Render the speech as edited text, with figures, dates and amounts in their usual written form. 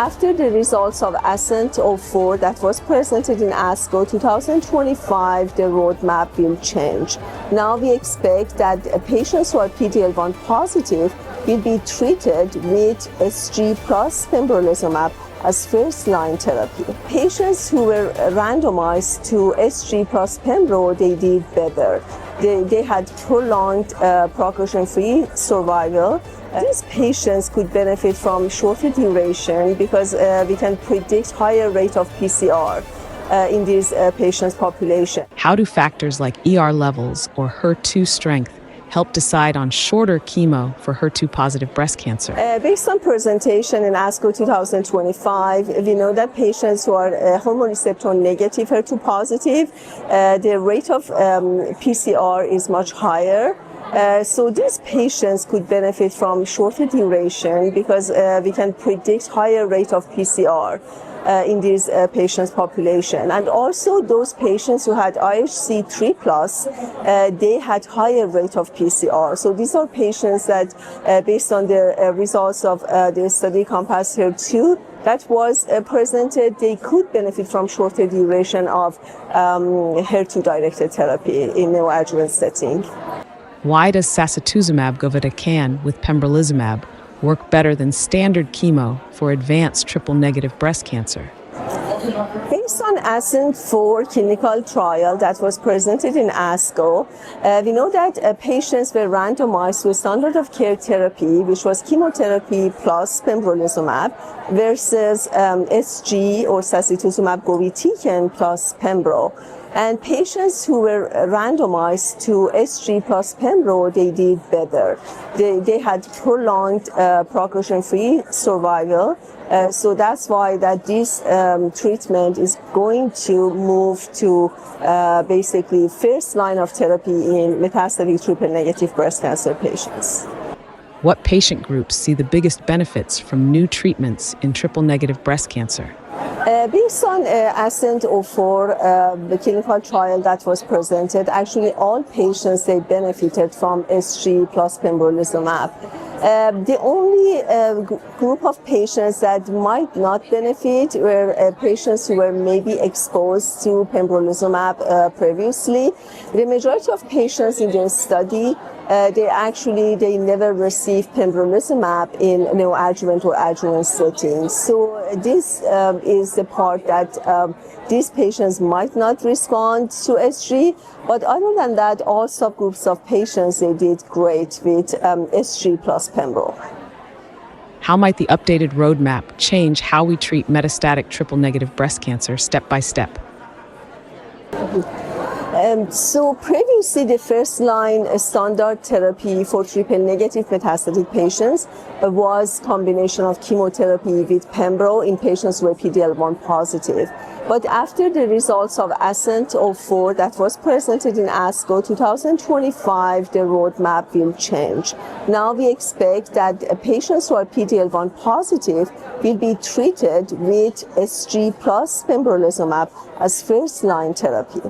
after the results of ASCENT-04 that was presented in ASCO 2025, the roadmap will change. Now we expect that patients who are PD-L1 positive will be treated with SG plus pembrolizumab as first-line therapy. Patients who were randomized to SG plus pembro, they did better. They had prolonged progression-free survival. These patients could benefit from shorter duration because we can predict higher rate of PCR in these patients' population. How do factors like ER levels or HER2 strength help decide on shorter chemo for HER2-positive breast cancer? Based on presentation in ASCO 2025, we know that patients who are hormone receptor negative HER2 positive, the rate of PCR is much higher. So these patients could benefit from shorter duration because we can predict higher rate of PCR in these patients' population. And also those patients who had IHC 3+, they had higher rate of PCR. So these are patients that, based on the results of the study Compass HER2, that was presented, they could benefit from shorter duration of HER2-directed therapy in neoadjuvant setting. Why does sacituzumab govitecan with pembrolizumab work better than standard chemo for advanced triple-negative breast cancer? Based on ASCENT-04 clinical trial that was presented in ASCO, we know that patients were randomized to a standard of care therapy, which was chemotherapy plus pembrolizumab, versus SG or sacituzumab govitecan plus pembro. And patients who were randomized to SG plus pembro, they did better. They had prolonged progression-free survival. So that's why that this treatment is going to move to basically first line of therapy in metastatic triple-negative breast cancer patients. What patient groups see the biggest benefits from new treatments in triple-negative breast cancer? Based on ASCENT-04, the clinical trial that was presented, actually all patients, they benefited from SG plus pembrolizumab. The only group of patients that might not benefit were patients who were maybe exposed to pembrolizumab previously. The majority of patients in the study, they never received pembrolizumab in neoadjuvant or adjuvant settings. So this is the part that these patients might not respond to SG, but other than that, all subgroups of patients, they did great with SG plus pembro. How might the updated roadmap change how we treat metastatic triple-negative breast cancer step by step? So previously, the first-line standard therapy for triple-negative metastatic patients was combination of chemotherapy with pembro in patients who were PD-L1 positive. But after the results of ASCENT-04 that was presented in ASCO 2025, the roadmap will change. Now we expect that patients who are PD-L1 positive will be treated with SG plus pembrolizumab as first-line therapy.